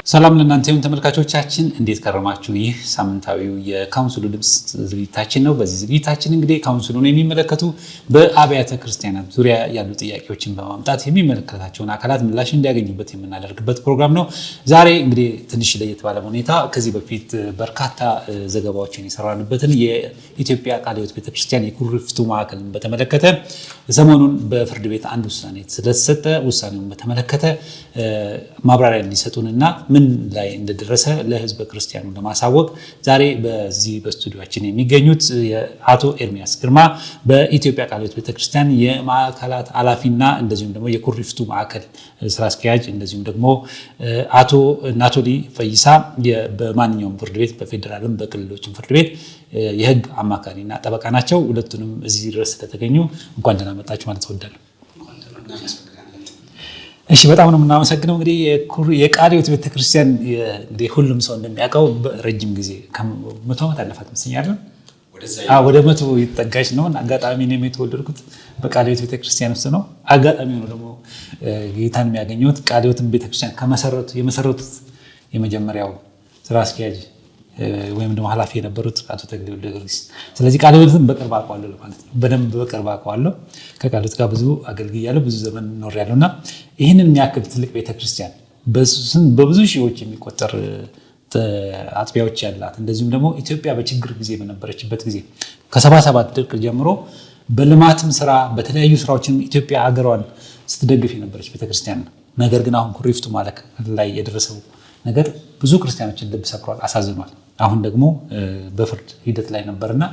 ሰላም ለእናንተ ይሁን ተመልካቾቻችን፣ እንዴት ከረማችሁ? ይህ ሳምንታዊው የካውንስሉ ድምፅ ዝግጅታችን ነው። በዚህ ዝግጅታችን እንግዲህ ካውንስሉን የሚመለከቱ በአብያተ ክርስቲያናት ዙሪያ ያሉ ጥያቄዎችን በማምጣት የሚመለከታቸውን አካላት ምላሽ እንዲያገኙበት የምናደርግበት ፕሮግራም ነው። ዛሬ እንግዲህ ትንሽ ለየት ባለ ሁኔታ ከዚህ በፊት በርካታ ዘገባዎችን የሰራንበትን የኢትዮጵያ ቃለ ሕይወት ቤተክርስቲያን የኩሪፍቱ ማዕከልን በተመለከተ ሰሞኑን በፍርድ ቤት አንድ ውሳኔ ስለተሰጠ ውሳኔውን በተመለከተ ማብራሪያ እንዲሰጡንና ምን ላይ እንደደረሰ ለህዝበ ክርስቲያኑ ለማሳወቅ ዛሬ በዚህ በስቱዲዮአችን የሚገኙት አቶ ኤርሚያስ ግርማ በኢትዮጵያ ቃለ ሕይወት ቤተክርስቲያን የማዕከላት ኃላፊና እንደዚሁም ደግሞ የኩሪፍቱ ማዕከል ስራ አስኪያጅ እንደዚሁም ደግሞ አቶ ናቶሊ ፈይሳ በማንኛውም ፍርድ ቤት በፌዴራልም በክልሎችም ፍርድ ቤት የህግ አማካሪና ጠበቃ ናቸው። ሁለቱንም እዚህ ድረስ ስለተገኙ እንኳን ደህና መጣችሁ ማለት እወዳለሁ። እሺ፣ በጣም ነው የምናመሰግነው። እንግዲህ የቃለ ሕይወት ቤተክርስቲያን እንግዲህ ሁሉም ሰው እንደሚያውቀው ረጅም ጊዜ 100 ዓመት አለፋት መስኛለሁ። ወደ 100 ይጠጋች ነው። አጋጣሚ ነው የተወለድኩት በቃለ ሕይወት ቤተክርስቲያን ውስጥ ነው። አጋጣሚ ነው ደግሞ ጌታን የሚያገኘሁት ቃለ ሕይወትን ቤተክርስቲያን የመሰረቱት የመጀመሪያው ስራ አስኪያጅ ወይም ደግሞ ኃላፊ የነበሩት አቶ ተክሌ ወልደ ጊዮርጊስ። ስለዚህ ቃለ ሕይወትን በቅርብ አውቀዋለሁ ማለት ነው። በደንብ በቅርብ አውቀዋለሁ። ከቃለ ሕይወት ጋር ብዙ አገልግያለሁ፣ ብዙ ዘመን ኖሬያለሁ እና ይህንን የሚያክል ትልቅ ቤተክርስቲያን በብዙ ሺዎች የሚቆጠር አጥቢያዎች ያላት እንደዚሁም ደግሞ ኢትዮጵያ በችግር ጊዜ በነበረችበት ጊዜ ከ77 ድርቅ ጀምሮ በልማትም ስራ በተለያዩ ስራዎችን ኢትዮጵያ ሀገሯን ስትደግፍ የነበረች ቤተክርስቲያን ነው። ነገር ግን አሁን ኩሪፍቱ ማዕከል ላይ የደረሰው ነገር ብዙ ክርስቲያኖችን ልብ ሰብሯል፣ አሳዝኗል። አሁን ደግሞ በፍርድ ሂደት ላይ ነበርና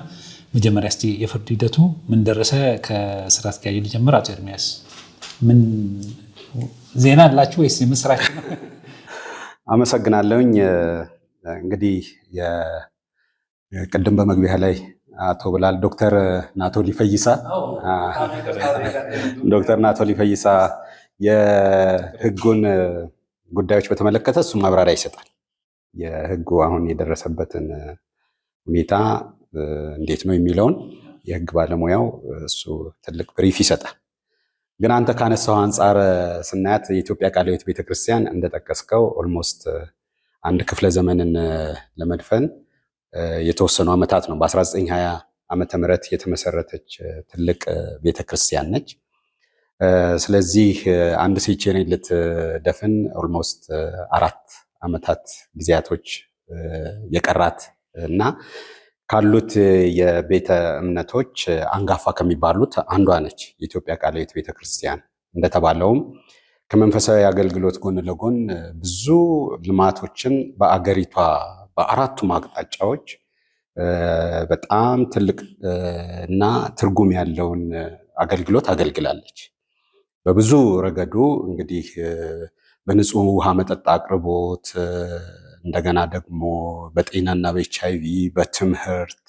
መጀመሪያ እስቲ የፍርድ ሂደቱ ምን ደረሰ? ከስራ አስኪያጁ ልጀምር። አቶ ኤርሚያስ ምን ዜና አላችሁ ወይስ የምስራች ነው? አመሰግናለሁኝ። እንግዲህ ቅድም በመግቢያ ላይ አቶ ብላል ዶክተር ናቶሊ ፈይሳ የህጉን ጉዳዮች በተመለከተ እሱ ማብራሪያ ይሰጣል። የህጉ አሁን የደረሰበትን ሁኔታ እንዴት ነው የሚለውን የህግ ባለሙያው እሱ ትልቅ ብሪፍ ይሰጣል። ግን አንተ ካነሳው አንጻር ስናያት የኢትዮጵያ ቃለ ሕይወት ቤተክርስቲያን እንደጠቀስከው ኦልሞስት አንድ ክፍለ ዘመንን ለመድፈን የተወሰኑ ዓመታት ነው። በ1920 ዓመተ ምህረት የተመሰረተች ትልቅ ቤተክርስቲያን ነች። ስለዚህ አንድ ሴንቸሪ ልትደፍን ኦልሞስት 4 ዓመታት ጊዜያቶች የቀራት እና ካሉት የቤተ እምነቶች አንጋፋ ከሚባሉት አንዷ ነች የኢትዮጵያ ቃለ ሕይወት ቤተክርስቲያን። እንደተባለውም ከመንፈሳዊ አገልግሎት ጎን ለጎን ብዙ ልማቶችን በአገሪቷ በአራቱም አቅጣጫዎች በጣም ትልቅ እና ትርጉም ያለውን አገልግሎት አገልግላለች። በብዙ ረገዱ እንግዲህ በንጹህ ውሃ መጠጥ አቅርቦት፣ እንደገና ደግሞ በጤናና በኤችአይቪ፣ በትምህርት፣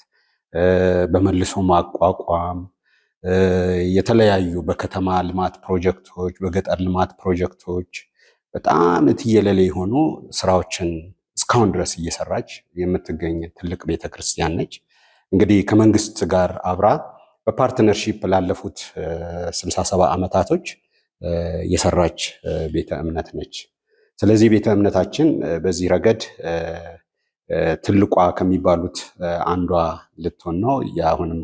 በመልሶ ማቋቋም፣ የተለያዩ በከተማ ልማት ፕሮጀክቶች፣ በገጠር ልማት ፕሮጀክቶች በጣም እትየለሌ የሆኑ ስራዎችን እስካሁን ድረስ እየሰራች የምትገኝ ትልቅ ቤተክርስቲያን ነች። እንግዲህ ከመንግስት ጋር አብራ በፓርትነርሺፕ ላለፉት 67 ዓመታቶች የሰራች ቤተ እምነት ነች። ስለዚህ ቤተ እምነታችን በዚህ ረገድ ትልቋ ከሚባሉት አንዷ ልትሆን ነው። የአሁንም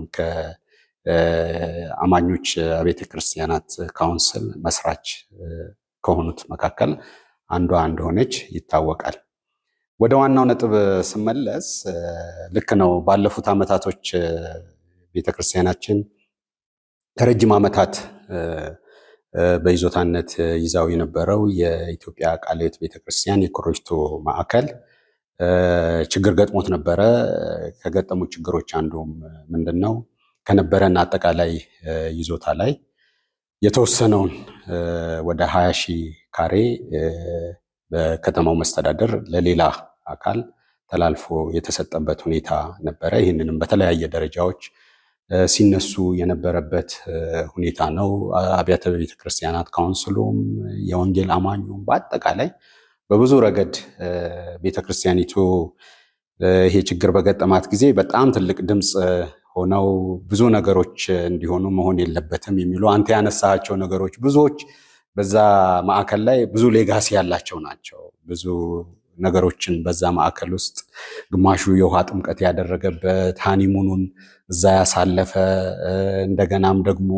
ከአማኞች አብያተ ክርስቲያናት ካውንስል መስራች ከሆኑት መካከል አንዷ እንደሆነች ይታወቃል። ወደ ዋናው ነጥብ ስመለስ ልክ ነው። ባለፉት ዓመታቶች ቤተክርስቲያናችን ከረጅም ዓመታት በይዞታነት ይዛው የነበረው የኢትዮጵያ ቃለ ሕይወት ቤተክርስቲያን የኩሪፍቱ ማዕከል ችግር ገጥሞት ነበረ። ከገጠሙ ችግሮች አንዱም ምንድነው? ከነበረን አጠቃላይ ይዞታ ላይ የተወሰነውን ወደ 20,000 ካሬ በከተማው መስተዳደር ለሌላ አካል ተላልፎ የተሰጠበት ሁኔታ ነበረ። ይህንንም በተለያየ ደረጃዎች ሲነሱ የነበረበት ሁኔታ ነው። አብያተ ቤተክርስቲያናት ካውንስሉም የወንጌል አማኙም በአጠቃላይ በብዙ ረገድ ቤተክርስቲያኒቱ ይሄ ችግር በገጠማት ጊዜ በጣም ትልቅ ድምፅ ሆነው ብዙ ነገሮች እንዲሆኑ መሆን የለበትም የሚሉ አንተ ያነሳቸው ነገሮች ብዙዎች በዛ ማዕከል ላይ ብዙ ሌጋሲ ያላቸው ናቸው። ብዙ ነገሮችን በዛ ማዕከል ውስጥ ግማሹ የውሃ ጥምቀት ያደረገበት ሃኒሙኑን እዛ ያሳለፈ እንደገናም ደግሞ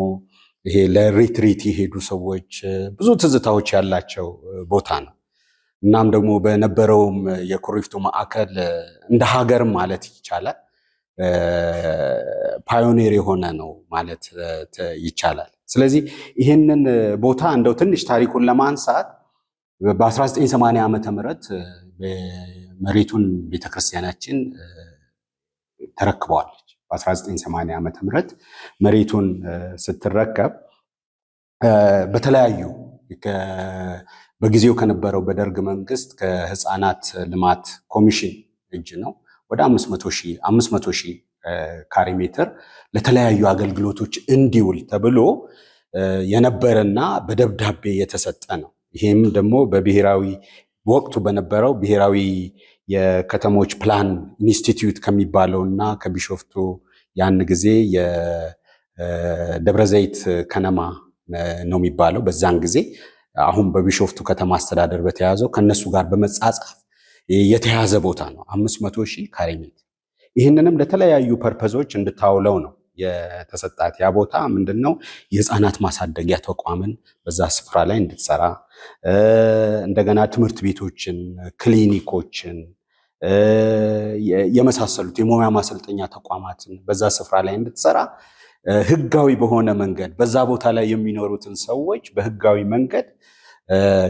ይሄ ለሪትሪት የሄዱ ሰዎች ብዙ ትዝታዎች ያላቸው ቦታ ነው። እናም ደግሞ በነበረውም የኩሪፍቱ ማዕከል እንደ ሀገርም ማለት ይቻላል ፓዮኒር የሆነ ነው ማለት ይቻላል። ስለዚህ ይህንን ቦታ እንደው ትንሽ ታሪኩን ለማንሳት በ1980 ዓመተ ምህረት መሬቱን ቤተክርስቲያናችን ተረክበዋለች። በ1980 ዓመተ ምህረት መሬቱን ስትረከብ በተለያዩ በጊዜው ከነበረው በደርግ መንግስት ከህፃናት ልማት ኮሚሽን እጅ ነው ወደ 500 ሺህ ካሬ ሜትር ለተለያዩ አገልግሎቶች እንዲውል ተብሎ የነበረና በደብዳቤ የተሰጠ ነው። ይሄም ደግሞ በብሔራዊ ወቅቱ በነበረው ብሔራዊ የከተሞች ፕላን ኢንስቲትዩት ከሚባለውና ከቢሾፍቱ ያን ጊዜ የደብረዘይት ከነማ ነው የሚባለው በዛን ጊዜ አሁን በቢሾፍቱ ከተማ አስተዳደር በተያዘው ከነሱ ጋር በመጻጻፍ የተያዘ ቦታ ነው 500 ሺህ ካሬ ሜትር። ይህንንም ለተለያዩ ፐርፐዞች እንድታውለው ነው የተሰጣት። ያ ቦታ ምንድነው? የህፃናት ማሳደጊያ ተቋምን በዛ ስፍራ ላይ እንድትሰራ፣ እንደገና ትምህርት ቤቶችን፣ ክሊኒኮችን የመሳሰሉት የሙያ ማሰልጠኛ ተቋማትን በዛ ስፍራ ላይ እንድትሰራ ህጋዊ በሆነ መንገድ በዛ ቦታ ላይ የሚኖሩትን ሰዎች በህጋዊ መንገድ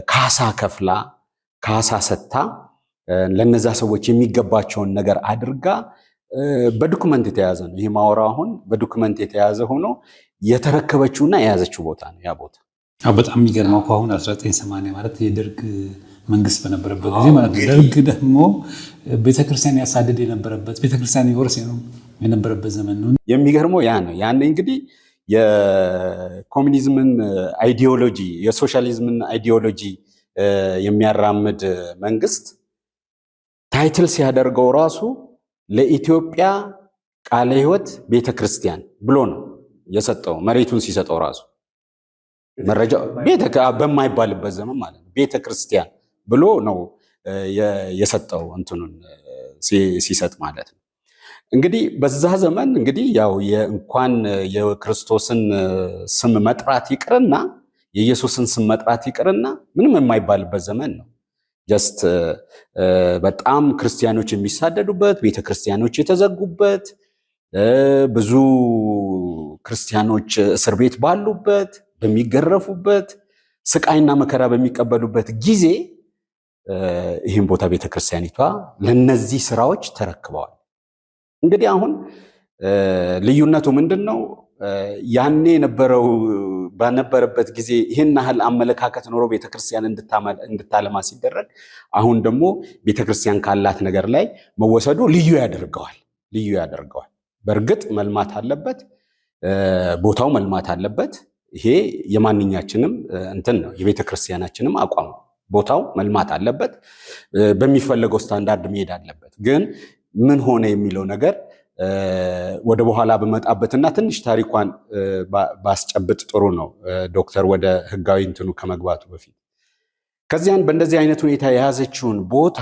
ካሳ ከፍላ ካሳ ሰጥታ ለነዛ ሰዎች የሚገባቸውን ነገር አድርጋ በዶክመንት የተያዘ ነው። ይሄ ማወራው አሁን በዶክመንት የተያዘ ሆኖ የተረከበችውና የያዘችው ቦታ ነው ያ ቦታ። በጣም የሚገርመው አሁን 1980 ማለት የደርግ መንግስት በነበረበት ጊዜ ማለት ነው። ደርግ ደግሞ ቤተክርስቲያን ያሳደድ የነበረበት ቤተክርስቲያን ይወርስ የነበረበት ዘመን ነው። የሚገርመው ያ ነው። ያን እንግዲህ የኮሚኒዝምን አይዲዮሎጂ የሶሻሊዝምን አይዲዮሎጂ የሚያራምድ መንግስት ታይትል ሲያደርገው ራሱ ለኢትዮጵያ ቃለ ሕይወት ቤተክርስቲያን ብሎ ነው የሰጠው። መሬቱን ሲሰጠው ራሱ መረጃው በማይባልበት ዘመን ማለት ነው ቤተክርስቲያን ብሎ ነው የሰጠው እንትኑን ሲሰጥ ማለት ነው። እንግዲህ በዛ ዘመን እንግዲህ ያው እንኳን የክርስቶስን ስም መጥራት ይቅርና የኢየሱስን ስም መጥራት ይቅርና ምንም የማይባልበት ዘመን ነው። ጀስት በጣም ክርስቲያኖች የሚሳደዱበት፣ ቤተክርስቲያኖች የተዘጉበት፣ ብዙ ክርስቲያኖች እስር ቤት ባሉበት፣ በሚገረፉበት፣ ስቃይና መከራ በሚቀበሉበት ጊዜ ይህን ቦታ ቤተክርስቲያኒቷ ለነዚህ ስራዎች ተረክበዋል። እንግዲህ አሁን ልዩነቱ ምንድን ነው? ያኔ በነበረበት ጊዜ ይህን ያህል አመለካከት ኖሮ ቤተክርስቲያን እንድታለማ ሲደረግ፣ አሁን ደግሞ ቤተክርስቲያን ካላት ነገር ላይ መወሰዱ ልዩ ያደርገዋል። በእርግጥ መልማት አለበት፣ ቦታው መልማት አለበት። ይሄ የማንኛችንም እንትን ነው፣ የቤተክርስቲያናችንም አቋም ነው። ቦታው መልማት አለበት፣ በሚፈለገው ስታንዳርድ መሄድ አለበት። ግን ምን ሆነ የሚለው ነገር ወደ በኋላ በመጣበትና ትንሽ ታሪኳን ባስጨብጥ ጥሩ ነው። ዶክተር ወደ ህጋዊ እንትኑ ከመግባቱ በፊት ከዚያን በእንደዚህ አይነት ሁኔታ የያዘችውን ቦታ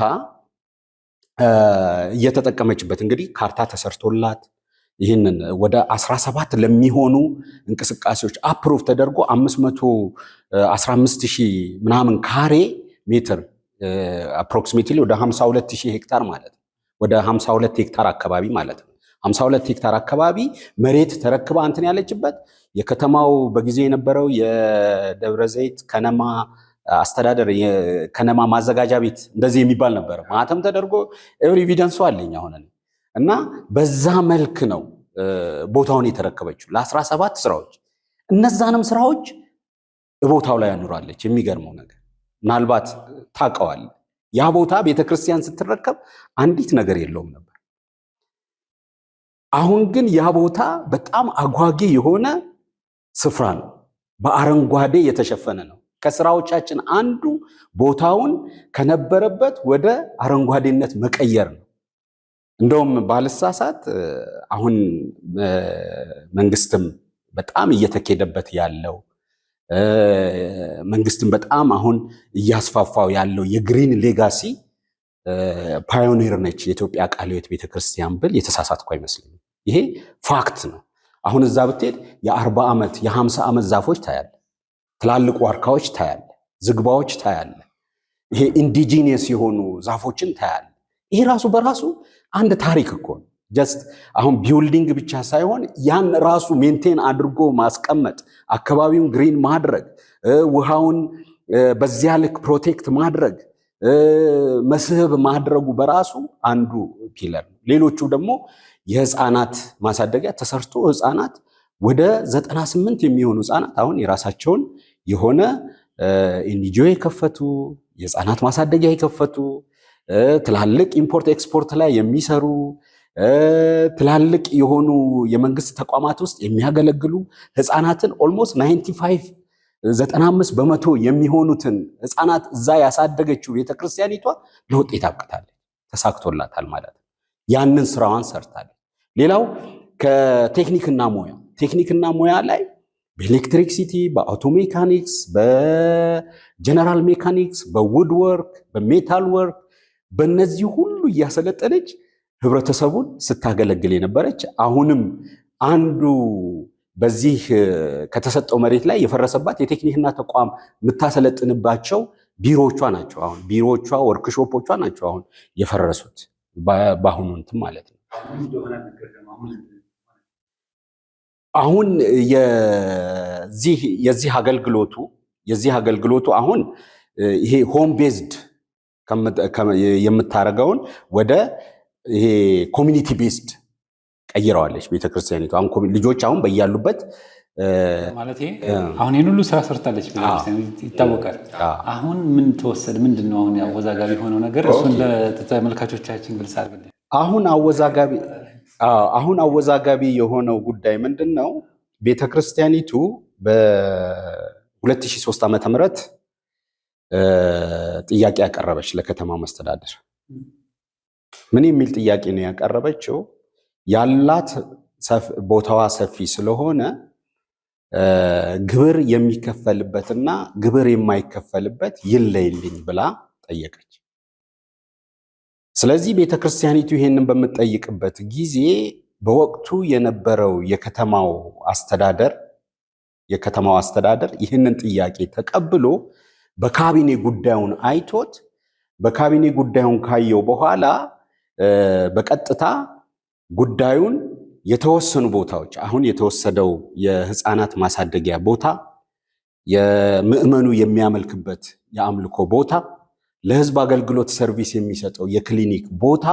እየተጠቀመችበት እንግዲህ ካርታ ተሰርቶላት ይህንን ወደ 17 ለሚሆኑ እንቅስቃሴዎች አፕሩቭ ተደርጎ 515,000 ምናምን ካሬ ሜትር አፕሮክሲሜትሊ ወደ 52,000 ሄክታር ማለት ነው። ወደ 52 ሄክታር አካባቢ ማለት ነው። 52 ሄክታር አካባቢ መሬት ተረክባ እንትን ያለችበት የከተማው በጊዜ የነበረው የደብረ ዘይት ከነማ አስተዳደር የከነማ ማዘጋጃ ቤት እንደዚህ የሚባል ነበር። ማህተም ተደርጎ ኤቪደንሱ አለኝ አሁን እና በዛ መልክ ነው ቦታውን የተረከበችው ለ17 ስራዎች። እነዛንም ስራዎች ቦታው ላይ ያኑራለች። የሚገርመው ነገር ምናልባት ታውቀዋል፣ ያ ቦታ ቤተክርስቲያን ስትረከብ አንዲት ነገር የለውም ነበር። አሁን ግን ያ ቦታ በጣም አጓጊ የሆነ ስፍራ ነው፣ በአረንጓዴ የተሸፈነ ነው። ከስራዎቻችን አንዱ ቦታውን ከነበረበት ወደ አረንጓዴነት መቀየር ነው። እንደውም ባልሳሳት አሁን መንግስትም በጣም እየተኬደበት ያለው መንግስትም በጣም አሁን እያስፋፋው ያለው የግሪን ሌጋሲ ፓዮኒር ነች የኢትዮጵያ ቃለ ሕይወት ቤተክርስቲያን ብል የተሳሳትኩ አይመስለኝም። ይሄ ፋክት ነው። አሁን እዛ ብትሄድ የ40 ዓመት የ50 ዓመት ዛፎች ታያለ፣ ትላልቅ ዋርካዎች ታያለ፣ ዝግባዎች ታያለ፣ ይሄ ኢንዲጂኒየስ የሆኑ ዛፎችን ታያለ። ይሄ ራሱ በራሱ አንድ ታሪክ እኮ ነው። ጀስት አሁን ቢልዲንግ ብቻ ሳይሆን ያን ራሱ ሜንቴን አድርጎ ማስቀመጥ፣ አካባቢውን ግሪን ማድረግ፣ ውሃውን በዚያ ልክ ፕሮቴክት ማድረግ፣ መስህብ ማድረጉ በራሱ አንዱ ፒለር ነው። ሌሎቹ ደግሞ የህፃናት ማሳደጊያ ተሰርቶ ህፃናት ወደ 98 የሚሆኑ ህፃናት አሁን የራሳቸውን የሆነ ኤንጂኦ የከፈቱ የህፃናት ማሳደጊያ የከፈቱ ትላልቅ ኢምፖርት ኤክስፖርት ላይ የሚሰሩ ትላልቅ የሆኑ የመንግስት ተቋማት ውስጥ የሚያገለግሉ ህፃናትን ኦልሞስት 95 በመቶ የሚሆኑትን ህፃናት እዛ ያሳደገችው ቤተክርስቲያኒቷ ለውጤት አብቅታለች፣ ተሳክቶላታል ማለት ነው። ያንን ስራዋን ሰርታለች። ሌላው ከቴክኒክና ሙያ ላይ በኤሌክትሪክሲቲ፣ በአውቶ ሜካኒክስ፣ በጀነራል ሜካኒክስ፣ በውድ ወርክ፣ በሜታል ወርክ በእነዚህ ሁሉ እያሰለጠነች ህብረተሰቡን ስታገለግል የነበረች አሁንም አንዱ በዚህ ከተሰጠው መሬት ላይ የፈረሰባት የቴክኒክና ተቋም የምታሰለጥንባቸው ቢሮዎቿ ናቸው። አሁን ቢሮዎቿ ወርክሾፖቿ ናቸው አሁን የፈረሱት በአሁኑ እንትን ማለት ነው። አሁን የዚህ አገልግሎቱ አሁን ይሄ ሆም ቤዝድ የምታደርገውን ወደ ይሄ ኮሚኒቲ ቤዝድ ቀይረዋለች ቤተክርስቲያኒቱ። አሁን ልጆች አሁን በያሉበት ማለት አሁን ይህን ሁሉ ስራ ሰርታለች ቤተክርስቲያን ይታወቃል። አሁን ምን ተወሰደ? ምንድን ነው አሁን አወዛጋቢ የሆነው ነገር? እሱን ለተመልካቾቻችን ግልጽ አድርግልኝ። አሁን አወዛጋቢ የሆነው ጉዳይ ምንድን ነው? ቤተክርስቲያኒቱ በ2003 ዓመተ ምህረት ጥያቄ ያቀረበች ለከተማው መስተዳደር። ምን የሚል ጥያቄ ነው ያቀረበችው? ያላት ቦታዋ ሰፊ ስለሆነ ግብር የሚከፈልበትና ግብር የማይከፈልበት ይለይልኝ ብላ ጠየቀች። ስለዚህ ቤተክርስቲያኒቱ ይሄንን በምትጠይቅበት ጊዜ በወቅቱ የነበረው የከተማው አስተዳደር ይህንን ጥያቄ ተቀብሎ በካቢኔ ጉዳዩን አይቶት በካቢኔ ጉዳዩን ካየው በኋላ በቀጥታ ጉዳዩን የተወሰኑ ቦታዎች አሁን የተወሰደው የህፃናት ማሳደጊያ ቦታ፣ የምዕመኑ የሚያመልክበት የአምልኮ ቦታ፣ ለህዝብ አገልግሎት ሰርቪስ የሚሰጠው የክሊኒክ ቦታ፣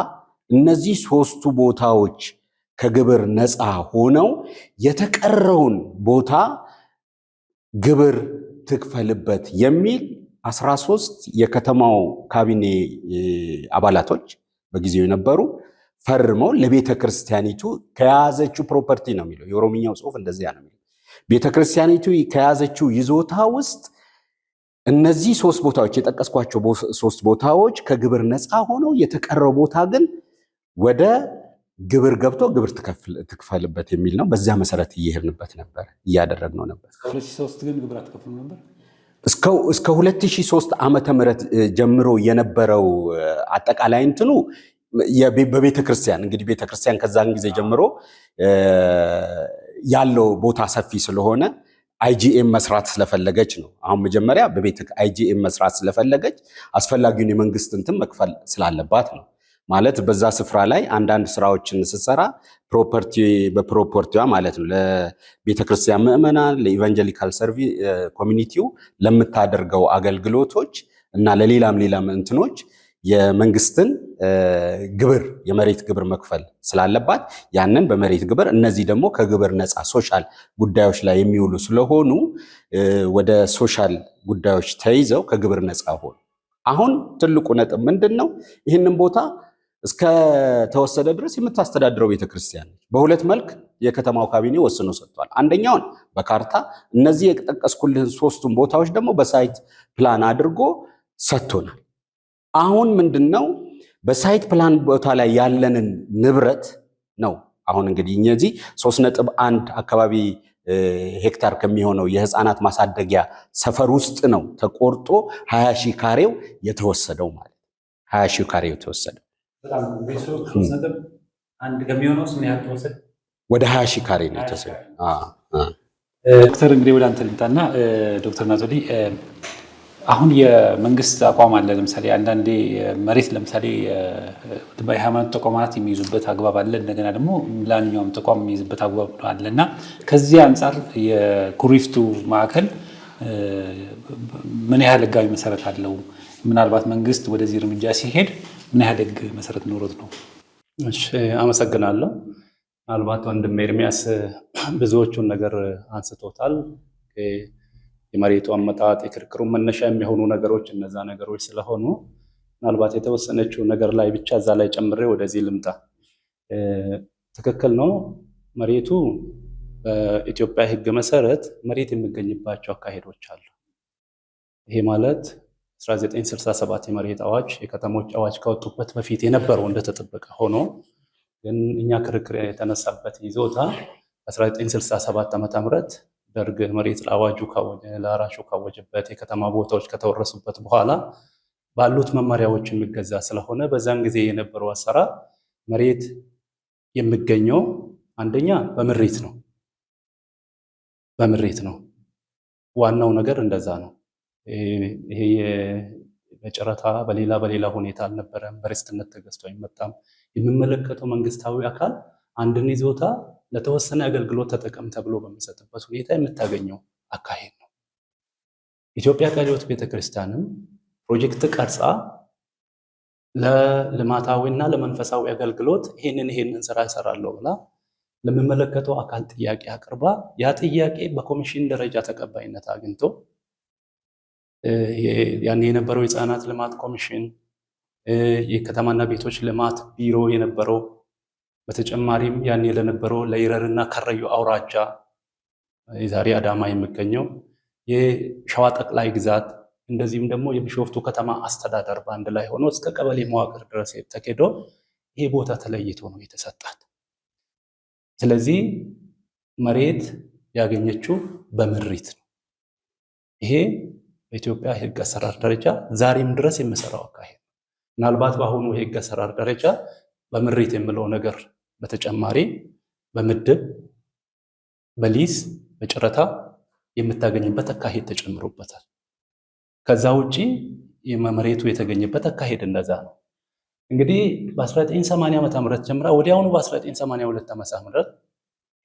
እነዚህ 3ቱ ቦታዎች ከግብር ነፃ ሆነው የተቀረውን ቦታ ግብር ትክፈልበት የሚል 13 የከተማው ካቢኔ አባላቶች በጊዜው የነበሩ ፈርመው ለቤተ ክርስቲያኒቱ ከያዘችው ፕሮፐርቲ ነው የሚለው የኦሮምኛው ጽሑፍ እንደዚያ ነው የሚለው። ቤተ ክርስቲያኒቱ ከያዘችው ይዞታ ውስጥ እነዚህ 3 ቦታዎች የጠቀስኳቸው 3 ቦታዎች ከግብር ነፃ ሆነው የተቀረው ቦታ ግን ወደ ግብር ገብቶ ግብር ትክፈልበት የሚል ነው። በዚያ መሰረት እየሄድንበት ነበር፣ እያደረግነው ነበር። እስከ 2003 ግን ግብር አትከፍሉም ነበር? እስከ 2003 ዓመተ ምህረት ጀምሮ የነበረው አጠቃላይ እንትኑ በቤተ ክርስቲያን እንግዲህ ቤተ ክርስቲያን ከዛን ጊዜ ጀምሮ ያለው ቦታ ሰፊ ስለሆነ አይጂኤም መስራት ስለፈለገች ነው። አሁን መጀመሪያ አይጂኤም መስራት ስለፈለገች አስፈላጊውን የመንግስት እንትን መክፈል ስላለባት ነው። ማለት በዛ ስፍራ ላይ አንዳንድ ስራዎችን ስትሰራ በፕሮፐርቲዋ ማለት ነው ለቤተክርስቲያን ምዕመናን፣ ለኢቫንጀሊካል ሰርቪስ ኮሚኒቲው ለምታደርገው አገልግሎቶች እና ለሌላም እንትኖች የመንግስትን ግብር የመሬት ግብር መክፈል ስላለባት ያንን በመሬት ግብር፣ እነዚህ ደግሞ ከግብር ነፃ ሶሻል ጉዳዮች ላይ የሚውሉ ስለሆኑ ወደ ሶሻል ጉዳዮች ተይዘው ከግብር ነፃ ሆኑ። አሁን ትልቁ ነጥብ ምንድን ነው? ይህንን ቦታ እስከተወሰደ ድረስ የምታስተዳድረው ቤተክርስቲያን ነች። በሁለት መልክ የከተማው ካቢኔ ወስኖ ሰጥቷል። አንደኛውን በካርታ እነዚህ የጠቀስኩልህን 3ቱን ቦታዎች ደግሞ በሳይት ፕላን አድርጎ ሰጥቶናል። አሁን ምንድነው በሳይት ፕላን ቦታ ላይ ያለንን ንብረት ነው አሁን እንግዲህ እነዚህ 3.1 አካባቢ ሄክታር ከሚሆነው የህፃናት ማሳደጊያ ሰፈር ውስጥ ነው ተቆርጦ 20 ሺህ ካሬው የተወሰደው ማለት 20 ሺህ ካሬው ተወሰደ። በጣም ቤቱ 3 አንድ ከሚሆነው ምን ያህል ተወሰደ? ወደ 20 ሺህ ካሬ ነው የተወሰደ። ዶክተር እንግዲህ ወደ አንተ ልምጣና ዶክተር ናቶሊ አሁን የመንግስት አቋም አለ። ለምሳሌ አንዳንዴ መሬት ለምሳሌ በሃይማኖት ተቋማት የሚይዙበት አግባብ አለ፣ እንደገና ደግሞ ለማንኛውም ተቋም የሚይዝበት አግባብ አለ እና ከዚህ አንጻር የኩሪፍቱ ማዕከል ምን ያህል ህጋዊ መሰረት አለው? ምናልባት መንግስት ወደዚህ እርምጃ ሲሄድ ምን ያህል ህግ መሰረት ኖሮት ነው? እሺ፣ አመሰግናለሁ። ምናልባት ወንድም ኤርሚያስ ብዙዎቹን ነገር አንስቶታል። የመሬቱ አመጣጥ የክርክሩ መነሻ የሚሆኑ ነገሮች እነዛ ነገሮች ስለሆኑ ምናልባት የተወሰነችው ነገር ላይ ብቻ እዛ ላይ ጨምሬ ወደዚህ ልምጣ። ትክክል ነው። መሬቱ በኢትዮጵያ ህግ መሰረት መሬት የሚገኝባቸው አካሄዶች አሉ። ይሄ ማለት 1967 የመሬት አዋጅ የከተሞች አዋጅ ከወጡበት በፊት የነበረው እንደተጠበቀ ሆኖ ግን እኛ ክርክር የተነሳበት ይዞታ 1967 ዓ.ም ደርግ መሬት ለአራሹ ካወጀበት የከተማ ቦታዎች ከተወረሱበት በኋላ ባሉት መመሪያዎች የሚገዛ ስለሆነ በዛን ጊዜ የነበረው አሰራር መሬት የሚገኘው አንደኛ በምሪት ነው። ዋናው ነገር እንደዛ ነው። ይሄ በጨረታ በሌላ ሁኔታ አልነበረም። በርስትነት ተገዝቶ አይመጣም። የሚመለከተው መንግስታዊ አካል አንድን ይዞታ ለተወሰነ አገልግሎት ተጠቀም ተብሎ በሚሰጥበት ሁኔታ የምታገኘው አካሄድ ነው። ኢትዮጵያ ቃለ ሕይወት ቤተክርስቲያንም ፕሮጀክት ቀርጻ ለልማታዊና ለመንፈሳዊ አገልግሎት ይሄንን ስራ እሰራለሁ ብላ ለሚመለከተው አካል ጥያቄ አቅርባ ያ ጥያቄ በኮሚሽን ደረጃ ተቀባይነት አግኝቶ ያን የነበረው የህፃናት ልማት ኮሚሽን፣ የከተማና ቤቶች ልማት ቢሮ የነበረው በተጨማሪም ያን ለነበረው ለይረርና ከረዩ አውራጃ የዛሬ አዳማ የሚገኘው የሸዋ ጠቅላይ ግዛት እንደዚህም ደግሞ የቢሾፍቱ ከተማ አስተዳደር በአንድ ላይ ሆኖ እስከ ቀበሌ መዋቅር ድረስ ተኬዶ ይሄ ቦታ ተለይቶ ነው የተሰጣት። ስለዚህ መሬት ያገኘችው በምሪት ነው። ይሄ በኢትዮጵያ የህግ አሰራር ደረጃ ዛሬም ድረስ የሚሰራው አካሄድ ነው። ምናልባት በአሁኑ የህግ አሰራር ደረጃ በምሪት የሚለው ነገር በተጨማሪ በምድብ፣ በሊዝ፣ በጨረታ የምታገኝበት አካሄድ ተጨምሮበታል። ከዛ ውጪ መሬቱ የተገኘበት አካሄድ እንደዛ ነው። እንግዲህ በ1980 ዓ.ም ጀምራ ወዲያውኑ በ1982 ዓ.ም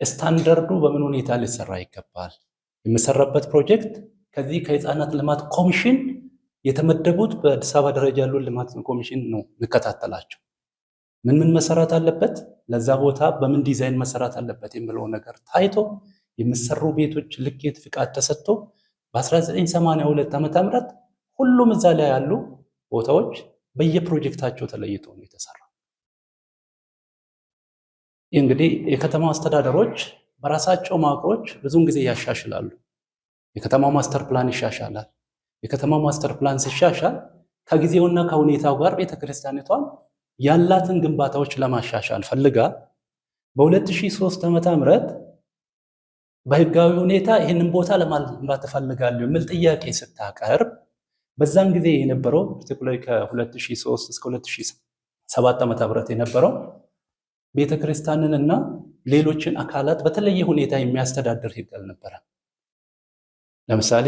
ስታንዳርዱ በምን ሁኔታ ሊሰራ ይገባል የሚሰራበት ፕሮጀክት ከዚህ ከህፃናት ልማት ኮሚሽን የተመደቡት በአዲስ አበባ ደረጃ ያሉ ልማት ኮሚሽን ነው የሚከታተላቸው። ምን መሰራት አለበት፣ ለዛ ቦታ በምን ዲዛይን መሰራት አለበት የሚለው ነገር ታይቶ የሚሰሩ ቤቶች ልኬት ፍቃድ ተሰጥቶ በ1982 ዓ.ም ሁሉም እዛ ላይ ያሉ ቦታዎች በየፕሮጀክታቸው ተለይቶ ነው የተሰራ። እንግዲህ የከተማ አስተዳደሮች በራሳቸው መዋቅሮች ብዙውን ጊዜ ያሻሽላሉ። የከተማው ማስተር ፕላን ይሻሻላል። የከተማው ማስተር ፕላን ሲሻሻል ከጊዜውና ከሁኔታው ጋር ቤተክርስቲያኒቷን ያላትን ግንባታዎች ለማሻሻል ፈልጋ በ2003 ዓ.ም በህጋዊ ሁኔታ ይህንን ቦታ ለማልማት እፈልጋለሁ የሚል ጥያቄ ስታቀርብ በዛን ጊዜ የነበረው በተለይ ከ2003 እስከ 2007 ዓ.ም የነበረው ቤተክርስቲያንንና ሌሎችን አካላት በተለየ ሁኔታ የሚያስተዳድር ህግ አልነበረም። ለምሳሌ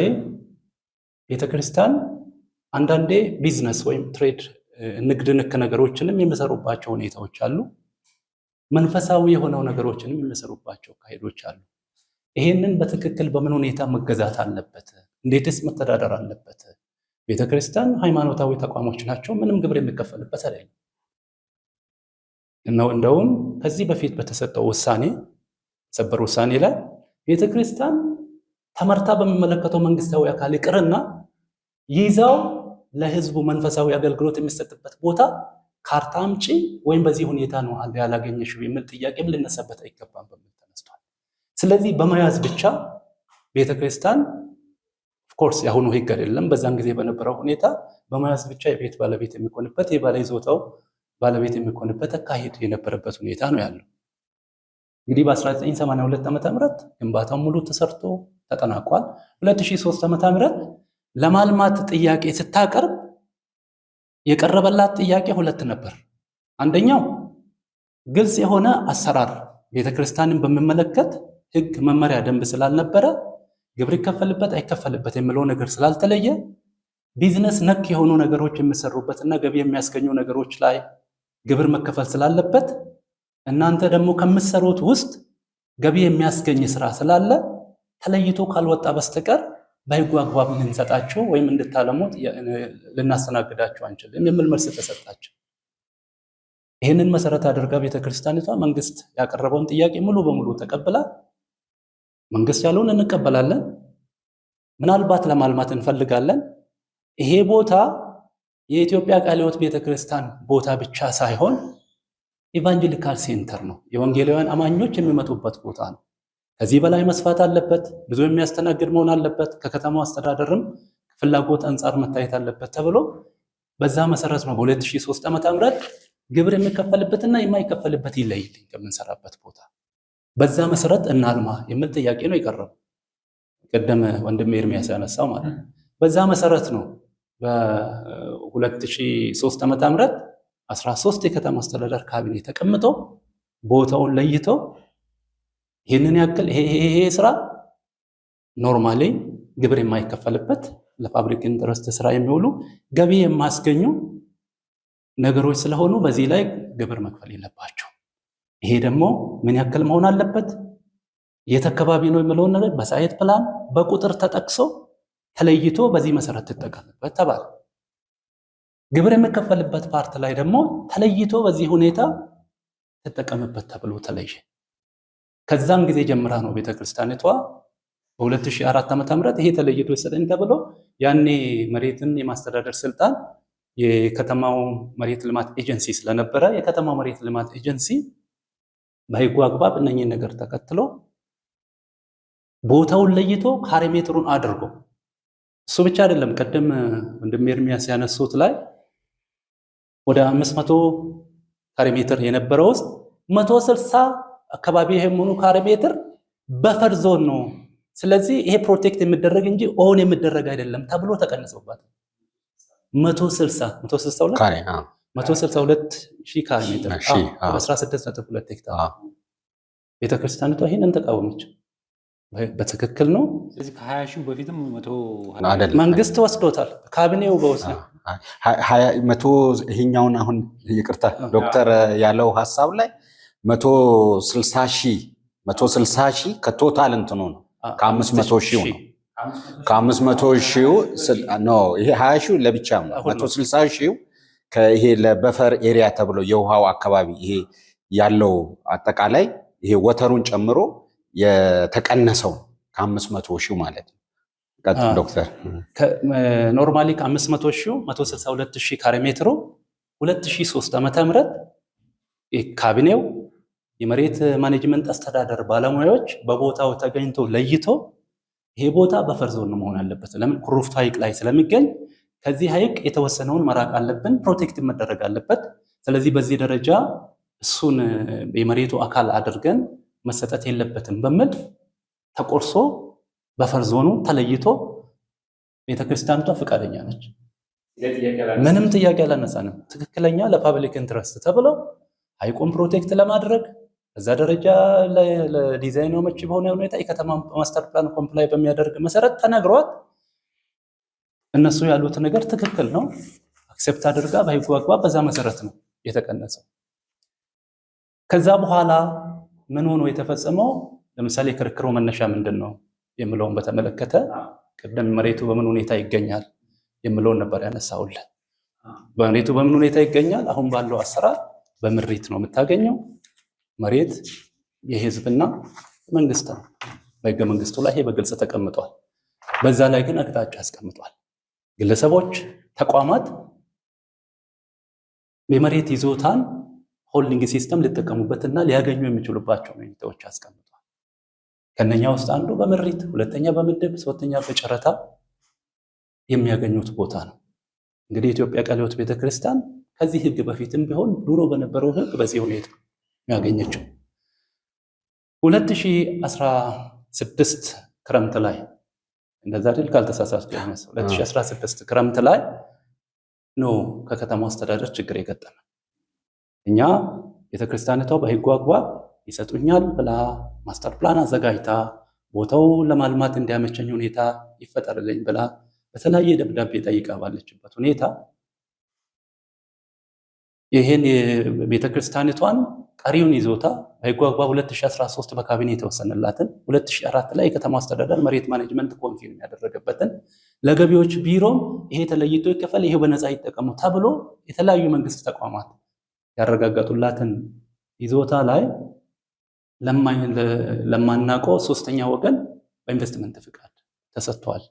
ቤተክርስቲያን አንዳንዴ ቢዝነስ ወይም ትሬድ ንግድ ነክ ነገሮችንም የሚሰሩባቸው ሁኔታዎች አሉ። መንፈሳዊ የሆነው ነገሮችንም የሚሰሩባቸው አካሄዶች አሉ። ይሄንን በትክክል በምን ሁኔታ መገዛት አለበት? እንዴትስ መተዳደር አለበት? ቤተክርስቲያን ሃይማኖታዊ ተቋሞች ናቸው። ምንም ግብር የሚከፈልበት አይደለም። እንደውም ከዚህ በፊት በተሰጠው ውሳኔ ሰበር ውሳኔ ላይ ቤተክርስቲያን ተመርታ በሚመለከተው መንግስታዊ አካል ይቅርና ይዛው ለህዝቡ መንፈሳዊ አገልግሎት የሚሰጥበት ቦታ ካርታ አምጪ ወይም በዚህ ሁኔታ ነው ያላገኘሽው የሚል ጥያቄም ልነሳበት አይገባም በሚል ተነስቷል። ስለዚህ በመያዝ ብቻ ቤተክርስቲያን ኦፍኮርስ ያሁኑ ህግ አይደለም፣ በዛን ጊዜ በነበረው ሁኔታ በመያዝ ብቻ የቤት ባለቤት የሚሆንበት የባለ ይዞታው ባለቤት የሚሆንበት አካሄድ የነበረበት ሁኔታ ነው ያለው። እንግዲህ በ1982 ዓ.ም ግንባታው ሙሉ ተሰርቶ ተጠናቋል። 2003 ዓ.ም ለማልማት ጥያቄ ስታቀርብ የቀረበላት ጥያቄ ሁለት ነበር። አንደኛው ግልጽ የሆነ አሰራር ቤተክርስቲያንን በሚመለከት ህግ፣ መመሪያ፣ ደንብ ስላልነበረ ግብር ይከፈልበት አይከፈልበት የሚለው ነገር ስላልተለየ ቢዝነስ ነክ የሆኑ ነገሮች የሚሰሩበትና ገቢ የሚያስገኙ ነገሮች ላይ ግብር መከፈል ስላለበት እናንተ ደግሞ ከምትሰሩት ውስጥ ገቢ የሚያስገኝ ስራ ስላለ ተለይቶ ካልወጣ በስተቀር በህጉ አግባብ ልንሰጣችሁ ወይም እንድታለሙት ልናስተናግዳችሁ አንችልም የሚል መልስ ተሰጣቸው። ይህንን መሰረት አድርጋ ቤተክርስቲያኒቷ መንግስት ያቀረበውን ጥያቄ ሙሉ በሙሉ ተቀብላ መንግስት ያለውን እንቀበላለን፣ ምናልባት ለማልማት እንፈልጋለን፣ ይሄ ቦታ የኢትዮጵያ ቃለ ሕይወት ቤተክርስቲያን ቦታ ብቻ ሳይሆን ኢቫንጀሊካል ሴንተር ነው፣ የወንጌላውያን አማኞች የሚመጡበት ቦታ ነው። ከዚህ በላይ መስፋት አለበት፣ ብዙ የሚያስተናግድ መሆን አለበት፣ ከከተማው አስተዳደርም ፍላጎት አንጻር መታየት አለበት ተብሎ በዛ መሰረት ነው በ2003 ዓ.ም ግብር የሚከፈልበትና የማይከፈልበት ይለይልኝ ከምንሰራበት ቦታ በዛ መሰረት እናልማ የሚል ጥያቄ ነው የቀረበው። ቀደም ወንድም ኤርሚያስ ያነሳው ማለት ነው። በዛ መሰረት ነው በ2003 ዓ.ም 13 የከተማ አስተዳደር ካቢኔ ተቀምጦ ቦታውን ለይቶ ይህንን ያክል ይሄ ስራ ኖርማሊ ግብር የማይከፈልበት ለፓብሊክ ኢንተረስት ስራ የሚውሉ ገቢ የማስገኙ ነገሮች ስለሆኑ በዚህ ላይ ግብር መክፈል የለባቸው። ይሄ ደግሞ ምን ያክል መሆን አለበት፣ የት አካባቢ ነው የሚለውን ነገር በሳይት ፕላን በቁጥር ተጠቅሶ ተለይቶ በዚህ መሰረት ትጠቀምበት ተባለ። ግብር የሚከፈልበት ፓርት ላይ ደግሞ ተለይቶ በዚህ ሁኔታ ትጠቀምበት ተብሎ ተለየ። ከዛም ጊዜ ጀምራ ነው ቤተክርስቲያኒቷ በ2004 ዓ.ም ይሄ ተለይቶ ይሰጠኝ ተብሎ ያኔ መሬትን የማስተዳደር ስልጣን የከተማው መሬት ልማት ኤጀንሲ ስለነበረ የከተማው መሬት ልማት ኤጀንሲ በህጉ አግባብ እነኚህን ነገር ተከትሎ ቦታውን ለይቶ ካሬ ሜትሩን አድርጎ እሱ ብቻ አይደለም። ቀደም ወንድም ኤርሚያስ ያነሱት ላይ ወደ 500 ካሬ ሜትር የነበረው ውስጥ 160 አካባቢ የሆኑ ካሬ ሜትር በፈር ዞን ነው። ስለዚህ ይሄ ፕሮቴክት የሚደረግ እንጂ ኦን የሚደረግ አይደለም ተብሎ ተቀንሶባት 162 ካሬ 162,000 ካሬ ሜትር 16.2 ሄክታር ቤተክርስቲያኒቷ ይሄንን ተቃወመች። በትክክል ነው። ስለዚህ ከ20 ሺህ በፊትም መንግስት ወስዶታል። ካቢኔው በወሰነ 100 ይሄኛውን አሁን ይቅርታ ዶክተር ያለው ሐሳብ ላይ 160 ሺህ ከቶታል እንትኑ ነው ከ500 ሺህ ነው ከ500 ሺህ ነው። ይሄ 20 ሺህ ለብቻ ነው። 160 ሺህ ከይሄ ለበፈር ኤሪያ ተብሎ የውሃው አካባቢ ይሄ ያለው አጠቃላይ ይሄ ወተሩን ጨምሮ የተቀነሰው ከ500 ሺህ ማለት ነው። ቀጥታ ዶክተር ኖርማሊ ከ500 ሺህ 162,000 ካሬ ሜትሩ 2003 ዓ.ም ካቢኔው የመሬት ማኔጅመንት አስተዳደር ባለሙያዎች በቦታው ተገኝቶ ለይቶ ይሄ ቦታ በፈር ዞን መሆን አለበት። ለምን ኩሩፍቱ ሐይቅ ላይ ስለሚገኝ ከዚህ ሐይቅ የተወሰነውን መራቅ አለብን፣ ፕሮቴክት መደረግ አለበት። ስለዚህ በዚህ ደረጃ እሱን የመሬቱ አካል አድርገን መሰጠት የለበትም በሚል ተቆርሶ በፈር ዞኑ ተለይቶ ቤተክርስቲያኒቷ ፈቃደኛ ነች። ምንም ጥያቄ አላነሳንም። ትክክለኛ ለፓብሊክ ኢንትረስት ተብለው ሐይቁን ፕሮቴክት ለማድረግ በዛ ደረጃ ለዲዛይኑ መቼ በሆነ ሁኔታ የከተማ ማስተር ፕላን ኮምፕላይ በሚያደርግ መሰረት ተነግሯት እነሱ ያሉት ነገር ትክክል ነው አክሴፕት አድርጋ በህጉ አግባብ በዛ መሰረት ነው የተቀነሰው። ከዛ በኋላ ምን ሆኖ የተፈጸመው? ለምሳሌ ክርክሩ መነሻ ምንድን ነው የሚለውን በተመለከተ ቅድም መሬቱ በምን ሁኔታ ይገኛል የሚለውን ነበር ያነሳውልን። መሬቱ በምን ሁኔታ ይገኛል? አሁን ባለው አሰራር በምሪት ነው የምታገኘው። መሬት የህዝብና መንግስት ነው። በህገ መንግስቱ ላይ ይሄ በግልጽ ተቀምጧል። በዛ ላይ ግን አቅጣጫ አስቀምጧል። ግለሰቦች፣ ተቋማት የመሬት ይዞታን ሆልዲንግ ሲስተም ሊጠቀሙበትና ሊያገኙ የሚችሉባቸው ሁኔታዎች አስቀምጧል። ከነኛ ውስጥ አንዱ በምሪት፣ ሁለተኛ በምድብ፣ ሶስተኛ በጨረታ የሚያገኙት ቦታ ነው። እንግዲህ የኢትዮጵያ ቃለ ሕይወት ቤተክርስቲያን ከዚህ ህግ በፊትም ቢሆን ድሮ በነበረው ህግ በዚህ ሁኔታ ያገኘችው 2016 ክረምት ላይ እንደዛ አይደል ካልተሳሳትኩ 2016 ክረምት ላይ ነው ከከተማው አስተዳደር ችግር የገጠመ። እኛ ቤተክርስቲያኒቷ በህጉ አግባብ ይሰጡኛል ብላ ማስተር ፕላን አዘጋጅታ ቦታው ለማልማት እንዲያመቸኝ ሁኔታ ይፈጠርልኝ ብላ በተለያየ ደብዳቤ ጠይቃ ባለችበት ሁኔታ ይሄን የቤተክርስቲያኒቷን ቀሪውን ይዞታ በህጉ አግባብ 2013 በካቢኔ የተወሰነላትን 2004 ላይ የከተማ አስተዳደር መሬት ማኔጅመንት ኮንፊርም ያደረገበትን ለገቢዎች ቢሮም ይሄ ተለይቶ ይከፈል፣ ይሄ በነፃ ይጠቀሙ ተብሎ የተለያዩ መንግስት ተቋማት ያረጋገጡላትን ይዞታ ላይ ለማናውቀው ሶስተኛ ወገን በኢንቨስትመንት ፍቃድ ተሰጥቷል።